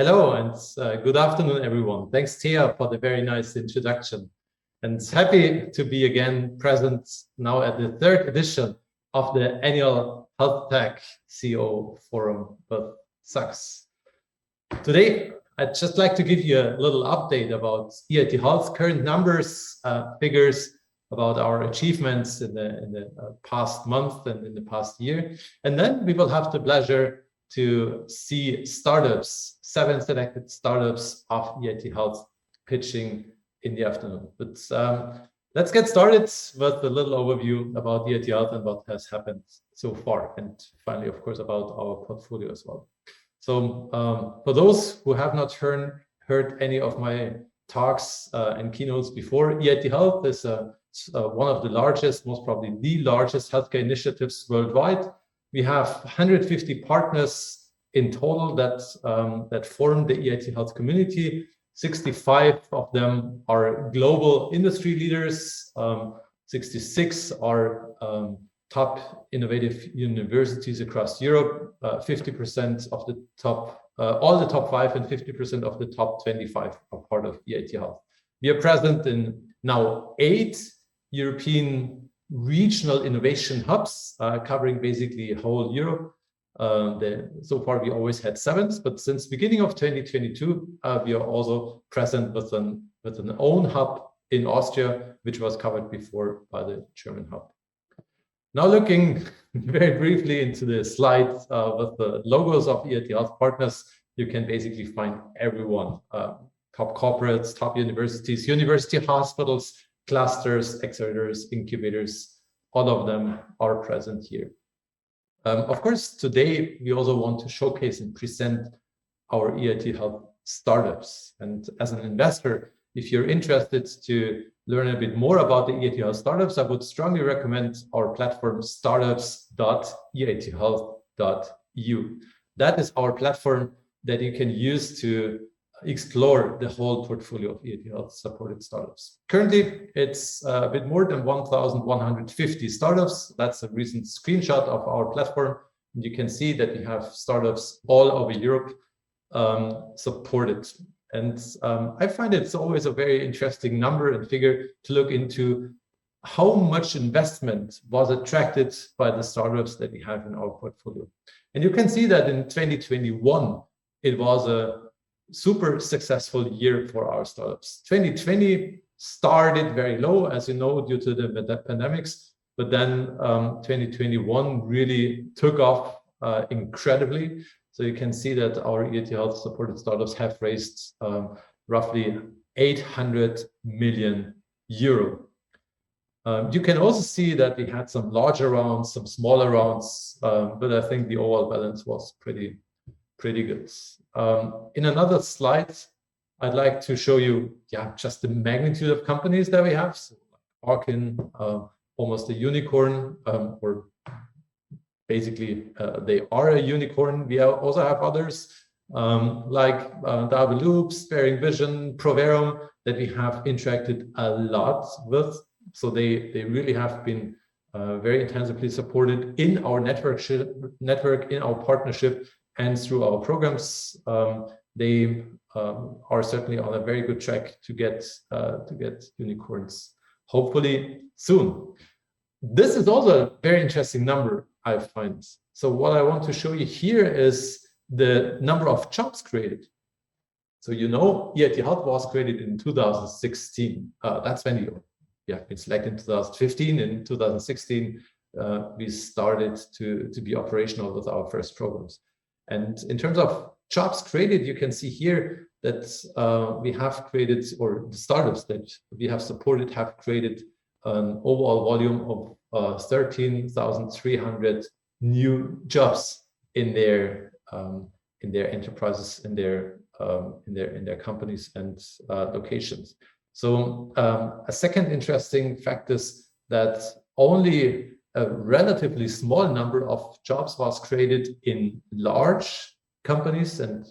Hello and good afternoon, everyone. Thanks, Thea, for the very nice introduction. And happy to be again present now at the third edition of the annual HealthTech CEO Forum with Sachs. Today, I'd just like to give you a little update about EIT Health's current numbers, figures, about our achievements in the past month and in the past year. And then we will have the pleasure to see startups, 7 selected startups of EIT Health pitching in the afternoon. But let's get started with a little overview about EIT Health and what has happened so far. And finally, of course, about our portfolio as well. So for those who have not heard any of my talks and keynotes before, EIT Health is one of the largest, most probably the largest healthcare initiatives worldwide. We have 150 partners in total that form the EIT Health community. 65 of them are global industry leaders. 66 are top innovative universities across Europe. 50% of the top, all the top 5 and 50% of the top 25 are part of EIT Health. We are present in now 8 European regional innovation hubs covering basically whole Europe. So far we always had 7, but since beginning of 2022 we are also present with an own hub in Austria, which was covered before by the German hub. Now looking very briefly into the slide with the logos of EIT Health partners, you can basically find everyone, top corporates, top universities, university hospitals, clusters, accelerators, incubators, all of them are present here. Of course, today we also want to showcase and present our EIT Health startups. And as an investor, if you're interested to learn a bit more about the EIT Health startups, I would strongly recommend our platform startups.eithealth.eu. That is our platform that you can use to explore the whole portfolio of EIT Health supported startups. Currently, it's a bit more than 1,150 startups. That's a recent screenshot of our platform. You can see that we have startups all over Europe supported. And I find it's always a very interesting number and figure to look into how much investment was attracted by the startups that we have in our portfolio. And you can see that in 2021, it was a super successful year for our startups. 2020 started very low, as you know, due to the pandemics, but then 2021 really took off incredibly. So you can see that our EIT Health supported startups have raised roughly 800 million euro. You can also see that we had some larger rounds, some smaller rounds, but I think the overall balance was pretty good. In another slide, I'd like to show you, just the magnitude of companies that we have. So, Arkin, almost a unicorn, or basically they are a unicorn. We also have others like Double Loops, Sparing Vision, Proverum that we have interacted a lot with. So they really have been very intensively supported in our network, in our partnership, and through our programs. They are certainly on a very good track to get unicorns, hopefully soon. This is also a very interesting number, I find. So what I want to show you here is the number of jobs created. So you know, EIT Health was created in 2016. That's when we have been selected in 2015. In 2016, we started to be operational with our first programs. And in terms of jobs created, you can see here that we have created, or the startups that we have supported have created an overall volume of 13,300 new jobs in their enterprises, in their companies and locations. So a second interesting fact is that only a relatively small number of jobs was created in large companies and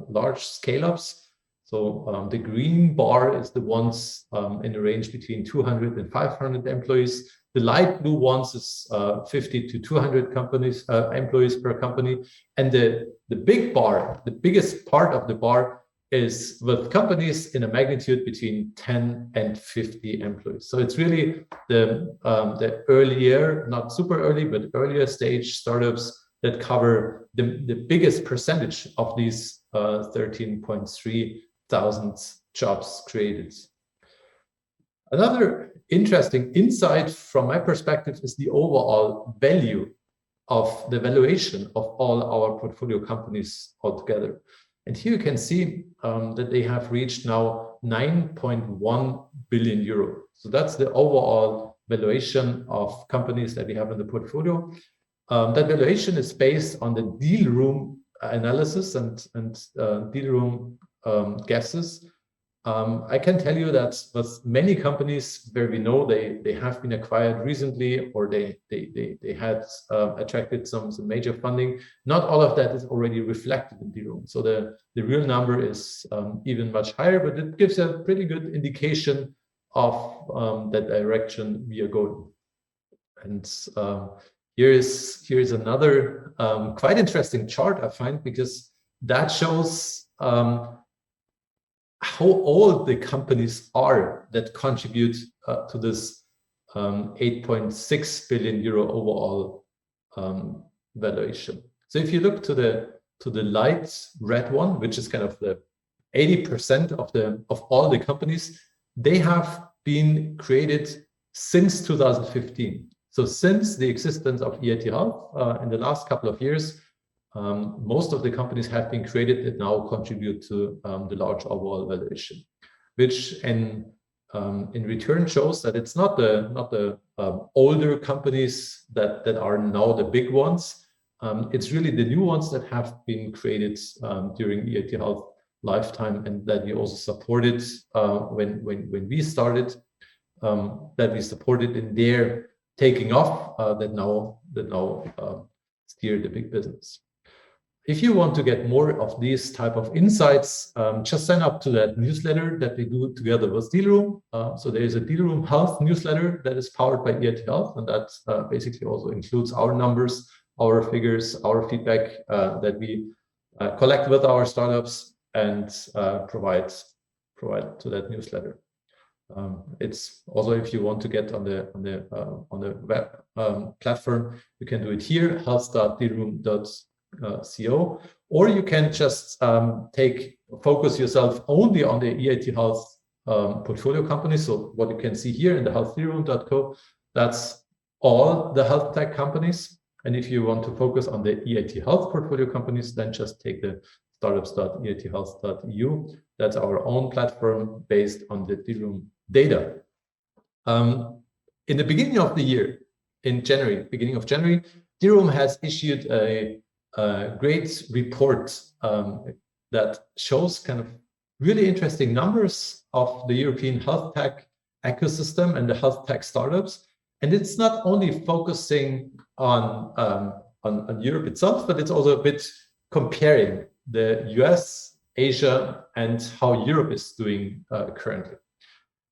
large scale-ups. So the green bar is the ones in the range between 200 and 500 employees. The light blue ones is 50 to 200 employees per company. And the the big bar, the biggest part of the bar is with companies in a magnitude between 10 and 50 employees. So it's really the earlier, not super early, but earlier stage startups that cover the biggest percentage of these 13.3 thousand jobs created. Another interesting insight from my perspective is the overall value of the valuation of all our portfolio companies altogether. And here you can see that they have reached now 9.1 billion euro. So that's the overall valuation of companies that we have in the portfolio. That valuation is based on the Dealroom analysis and Dealroom guesses. I can tell you that with many companies where we know they have been acquired recently, or they had attracted some major funding, not all of that is already reflected in Dealroom. So the real number is even much higher, but it gives a pretty good indication of the direction we are going. And here is another quite interesting chart I find, because that shows how old the companies are that contribute to this 8.6 billion euro overall valuation. So if you look to the light red one, which is kind of the 80% of all the companies, they have been created since 2015. So since the existence of EIT Health in the last couple of years, most of the companies have been created that now contribute to the large overall valuation, which in return shows that it's not the older companies that are now the big ones. It's really the new ones that have been created during EIT Health lifetime, and that we also supported when we started, that we supported in their taking off, that now steer the big business. If you want to get more of these type of insights, just sign up to that newsletter that we do together with Dealroom. So there is a Dealroom Health newsletter that is powered by EIT Health, and that basically also includes our numbers, our figures, our feedback that we collect with our startups and provide to that newsletter. It's also, if you want to get on the web platform, you can do it here, health.dealroom.co, or you can just focus yourself only on the EIT Health portfolio companies. So what you can see here in the health.dealroom.co, that's all the health tech companies. And if you want to focus on the EIT Health portfolio companies, then just take the startups.eithealth.eu. That's our own platform based on the Dealroom data. In the beginning of the year, beginning of January, Dealroom has issued a great report that shows kind of really interesting numbers of the European health tech ecosystem and the health tech startups. And it's not only focusing on Europe itself, but it's also a bit comparing the US, Asia, and how Europe is doing currently.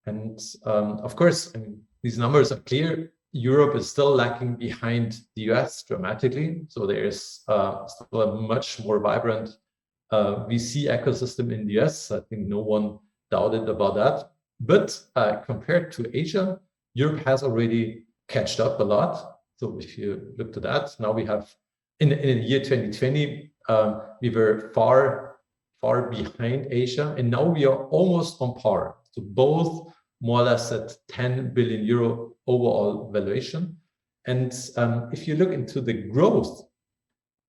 And of course, I mean, these numbers are clear. Europe is still lacking behind the US dramatically. So there is still a much more vibrant VC ecosystem in the US. I think no one doubted about that. But compared to Asia, Europe has already catched up a lot. So if you look to that, now we have, in the year 2020, we were far behind Asia, and now we are almost on par. So both more or less at 10 billion euro overall valuation. And if you look into the growth,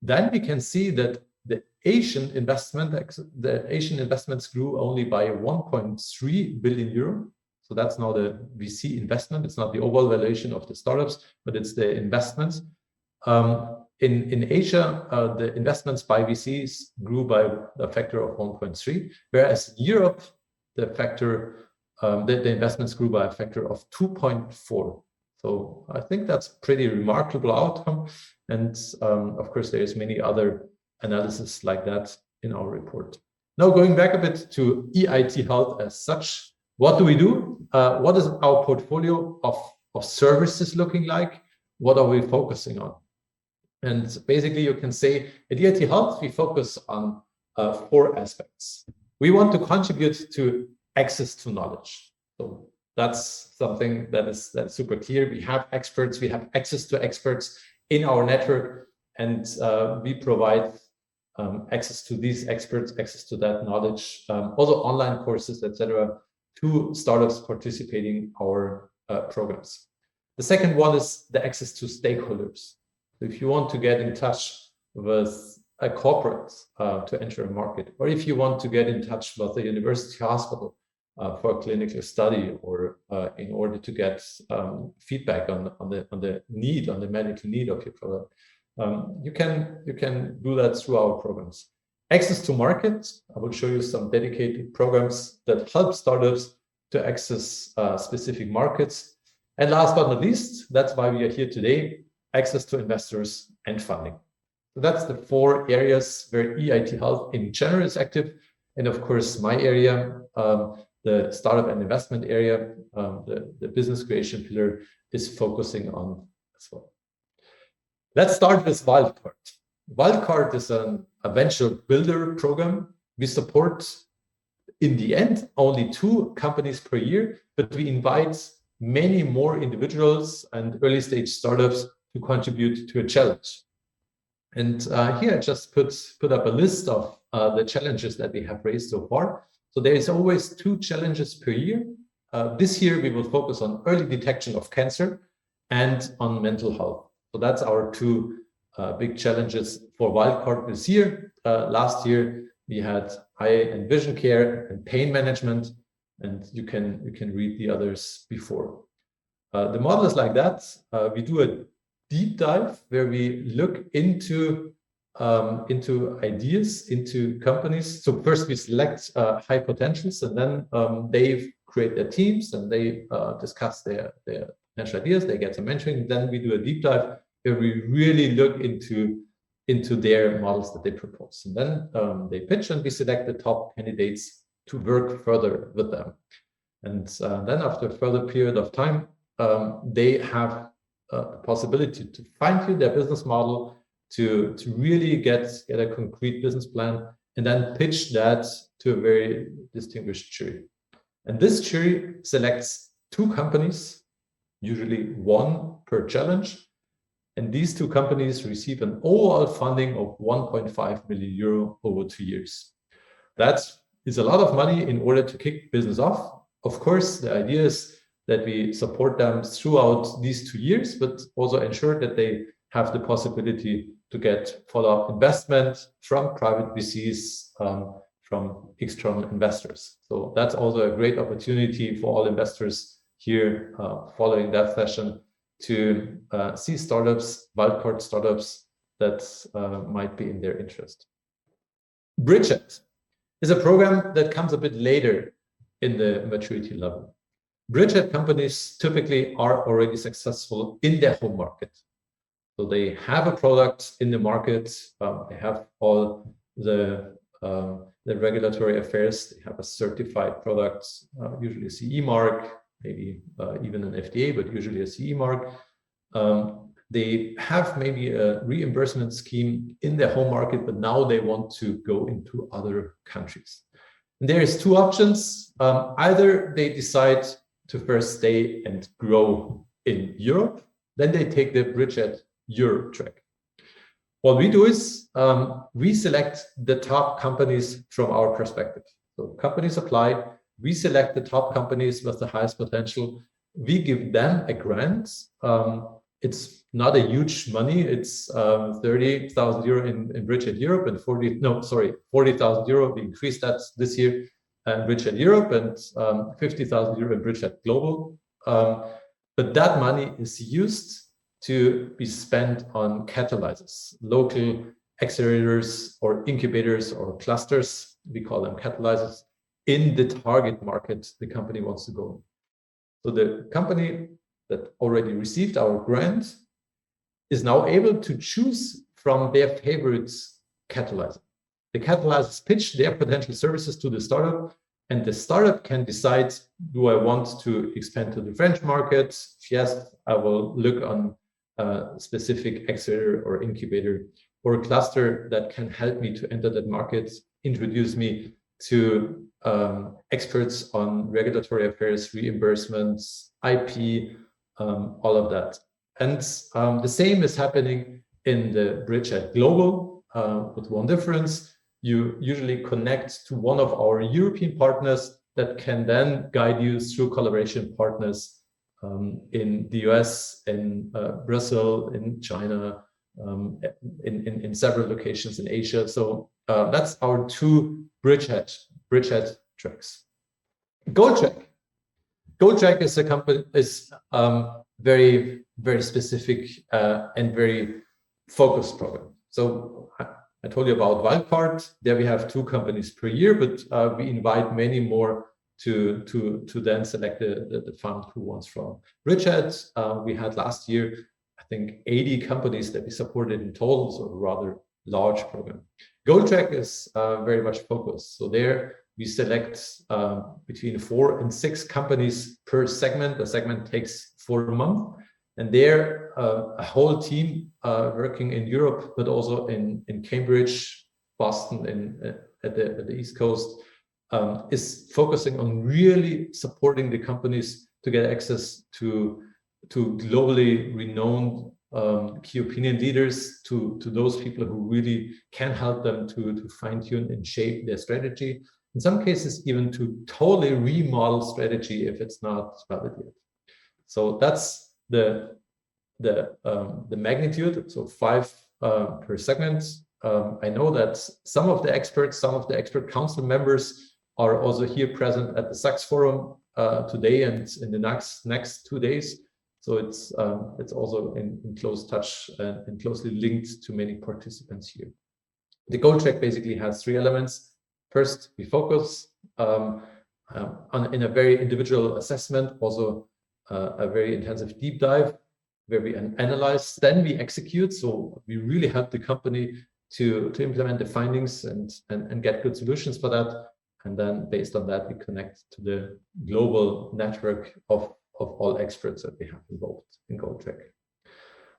then we can see that the Asian investments grew only by 1.3 billion euro. So that's now the VC investment. It's not the overall valuation of the startups, but it's the investments. In Asia, the investments by VCs grew by a factor of 1.3, whereas in Europe, the investments grew by a factor of 2.4. So I think that's pretty remarkable outcome. And of course, there's many other analysis like that in our report. Now going back a bit to EIT Health as such, what do we do? What is our portfolio of services looking like? What are we focusing on? And basically, you can say at EIT Health, we focus on 4 aspects. We want to contribute to access to knowledge. So that's something that's super clear. We have experts, we have access to experts in our network, and we provide access to these experts, access to that knowledge, also online courses, etc., to startups participating in our programs. The second one is the access to stakeholders. If you want to get in touch with a corporate to enter a market, or if you want to get in touch with a university hospital for a clinical study, or in order to get feedback on the medical need of your product, you can do that through our programs. Access to market, I will show you some dedicated programs that help startups to access specific markets. And last but not least, that's why we are here today, access to investors and funding. So that's the 4 areas where EIT Health in general is active. And of course, my area, the startup and investment area, the business creation pillar is focusing on as well. Let's start with Wildcard. Wildcard is a venture builder program. We support, in the end, only 2 companies per year, but we invite many more individuals and early stage startups to contribute to a challenge. And here I just put up a list of the challenges that we have raised so far. So there is always 2 challenges per year. This year we will focus on early detection of cancer and on mental health. So that's our 2 big challenges for Wildcard this year. Last year we had eye and vision care and pain management, and you can read the others before. The model is like that. We do a deep dive where we look into ideas, into companies. So first we select high potentials, and then they create their teams and they discuss their potential ideas. They get some mentoring. Then we do a deep dive where we really look into their models that they propose. And then they pitch, and we select the top candidates to work further with them. And then after a further period of time, they have the possibility to fine-tune their business model, to really get a concrete business plan, and then pitch that to a very distinguished jury. And this jury selects 2 companies, usually 1 per challenge. And these 2 companies receive an overall funding of 1.5 million euro over 2 years. That is a lot of money in order to kick business off. Of course, the idea is that we support them throughout these 2 years, but also ensure that they have the possibility to get follow-up investment from private VCs, from external investors. So that's also a great opportunity for all investors here following that session to see startups, Wildcard startups that might be in their interest. Bridgehead is a program that comes a bit later in the maturity level. Bridgehead companies typically are already successful in their home market. So they have a product in the market, they have all the regulatory affairs, they have a certified product, usually a CE mark, maybe even an FDA, but usually a CE mark. They have maybe a reimbursement scheme in their home market, but now they want to go into other countries. And there is 2 options. Either they decide to first stay and grow in Europe, then they take the Bridgehead Europe track. What we do is we select the top companies from our perspective. So companies apply, we select the top companies with the highest potential. We give them a grant. It's not a huge money. It's 30,000 euro in Bridgehead Europe and 40,000 euro. We increased that this year in Bridgehead Europe, and 50,000 euro in Bridgehead Global. But that money is used to be spent on catalyzers, local accelerators or incubators or clusters. We call them catalyzers in the target market the company wants to go in. So the company that already received our grant is now able to choose from their favorite catalyzer. The catalyzers pitch their potential services to the startup, and the startup can decide, do I want to expand to the French market? If yes, I will look on specific accelerator or incubator or cluster that can help me to enter that market, introduce me to experts on regulatory affairs, reimbursements, IP, all of that. And the same is happening in the Bridgehead Global, with one difference. You usually connect to one of our European partners that can then guide you through collaboration partners in the US, in Brazil, in China, in several locations in Asia. So that's our two Bridgehead tracks. Goldtrack. Goldtrack is a company, is very, very specific and very focused program. So I told you about Wildcard. There we have 2 companies per year, but we invite many more to then select the fund who wants from. Bridgehead, we had last year, I think 80 companies that we supported in total, so a rather large program. Goldtrack is very much focused. So there we select between 4 and 6 companies per segment. The segment takes 4 months. And there, a whole team working in Europe, but also in Cambridge, Boston, at the East Coast, is focusing on really supporting the companies to get access to globally renowned key opinion leaders, to those people who really can help them to fine-tune and shape their strategy. In some cases, even to totally remodel strategy if it's not valid yet. So that's the magnitude, so 5 per segment. I know that some of the expert council members are also here present at the SACS forum today and in the next 2 days. So it's also in close touch and closely linked to many participants here. The Goldtrack basically has 3 elements. First, we focus in a very individual assessment, also a very intensive deep dive where we analyze, then we execute. So we really help the company to implement the findings and get good solutions for that. And then based on that, we connect to the global network of all experts that we have involved in Goldtrack.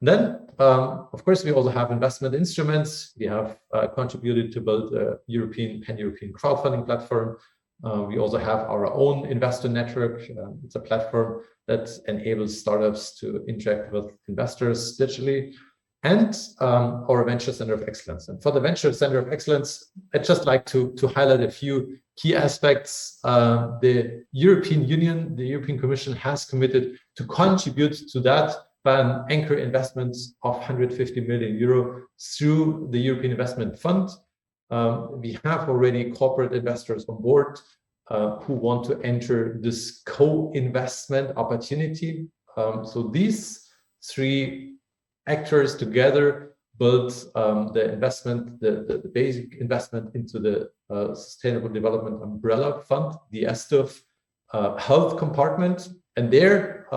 Then, of course, we also have investment instruments. We have contributed to build a pan-European crowdfunding platform. We also have our own investor network. It's a platform that enables startups to interact with investors digitally. And our Venture Center of Excellence. And for the Venture Center of Excellence, I'd just like to highlight a few key aspects. The European Union, the European Commission has committed to contribute to that by an anchor investment of 150 million euro through the European Investment Fund. We have already corporate investors on board who want to enter this co-investment opportunity. So these 3 actors together build the investment, the basic investment into the Sustainable Development Umbrella Fund, the SDUF health compartment. And there,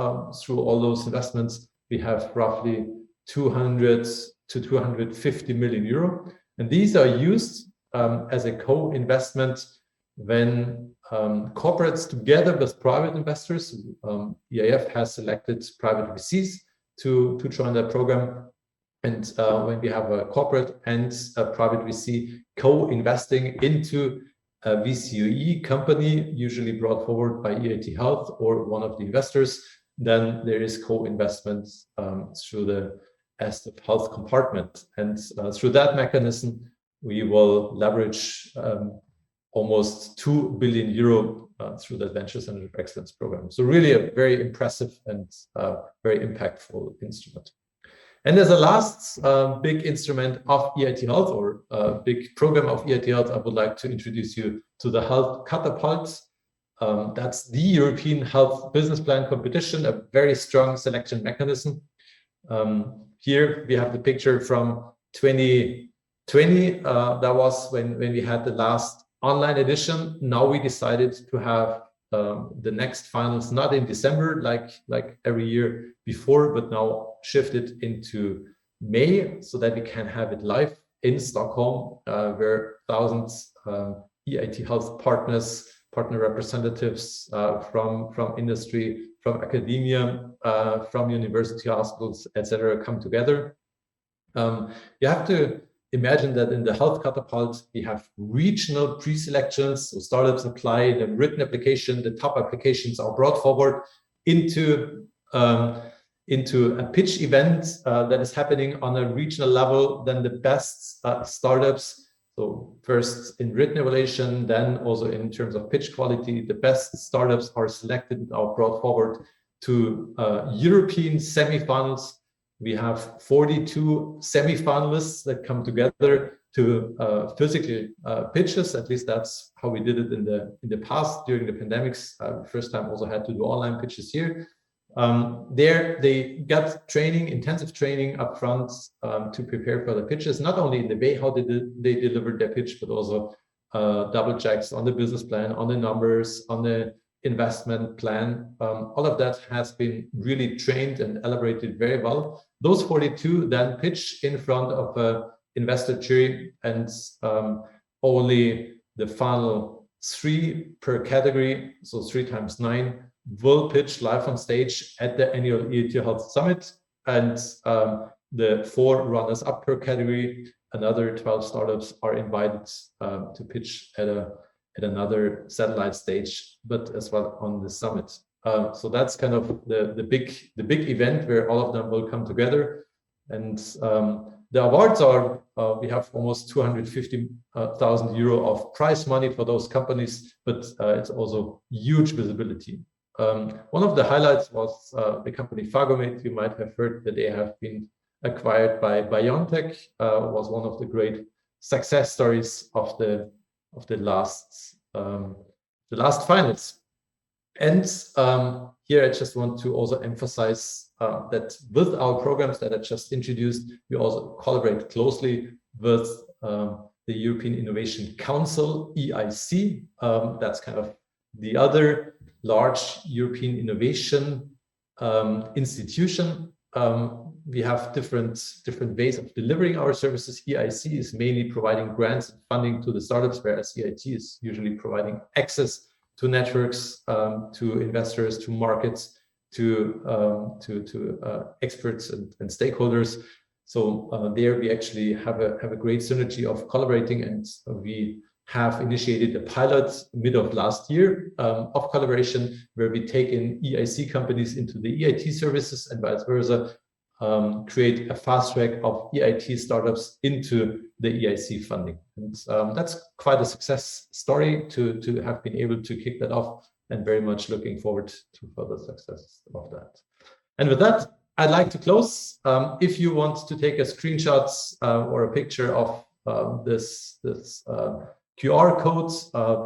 through all those investments, we have roughly 200 to 250 million euro. And these are used as a co-investment when corporates together with private investors, EIF has selected private VCs to join that program. And when we have a corporate and a private VC co-investing into a VCOE company, usually brought forward by EIT Health or one of the investors, then there is co-investment through the SDUF health compartment. And through that mechanism, we will leverage almost 2 billion euro through the Venture Center of Excellence program. So really a very impressive and very impactful instrument. And as a last big instrument of EIT Health, or a big program of EIT Health, I would like to introduce you to the Health Catapult. That's the European Health Business Plan competition, a very strong selection mechanism. Here we have the picture from 2020. That was when we had the last online edition. Now we decided to have the next finals not in December like every year before, but now shifted into May so that we can have it live in Stockholm, where thousands EIT Health partner representatives from industry, from academia, from university hospitals, etc., come together. You have to imagine that in the health catapult, we have regional pre-selections. So startups apply the written application, the top applications are brought forward into a pitch event that is happening on a regional level. Then the best startups, so first in written evaluation, then also in terms of pitch quality, the best startups are selected and are brought forward to European semifinals. We have 42 semi-finalists that come together to physically pitches. At least that's how we did it in the past during the pandemics. First time also had to do online pitches here. There they got training, intensive training up front to prepare for the pitches, not only in the way how they delivered their pitch, but also double checks on the business plan, on the numbers, on the investment plan. All of that has been really trained and elaborated very well. Those 42 then pitch in front of an investor jury, and only the final 3 per category, so 3 times 9, will pitch live on stage at the annual EIT Health Summit. And the 4 runners-up per category, another 12 startups are invited to pitch at another satellite stage, but as well on the summit. So that's kind of the big event where all of them will come together. And the awards are, we have almost 250,000 euro of prize money for those companies, but it's also huge visibility. One of the highlights was the company Phagomate. You might have heard that they have been acquired by BioNTech. Was one of the great success stories of the last finals. And here I just want to also emphasize that with our programs that I just introduced, we also collaborate closely with the European Innovation Council, EIC. That's kind of the other large European innovation institution. We have different ways of delivering our services. EIC is mainly providing grants and funding to the startups, whereas EIT is usually providing access to networks, to investors, to markets, to experts and stakeholders. So there we actually have a great synergy of collaborating, and we have initiated a pilot mid of last year of collaboration, where we take in EIC companies into the EIT services and vice versa. Create a fast track of EIT startups into the EIC funding. And that's quite a success story to have been able to kick that off, and very much looking forward to further success of that. And with that, I'd like to close. If you want to take a screenshot or a picture of this QR code,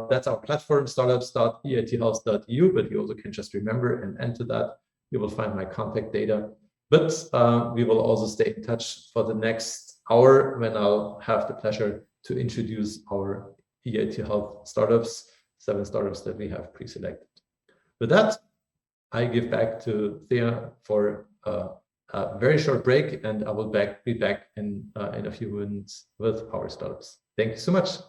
that's our platform, startups.eithealth.eu, but you also can just remember and enter that. You will find my contact data. But we will also stay in touch for the next hour, when I'll have the pleasure to introduce our EIT Health startups, 7 startups that we have pre-selected. With that, I give back to Thea for a very short break, and I will be back in a few minutes with our startups. Thank you so much.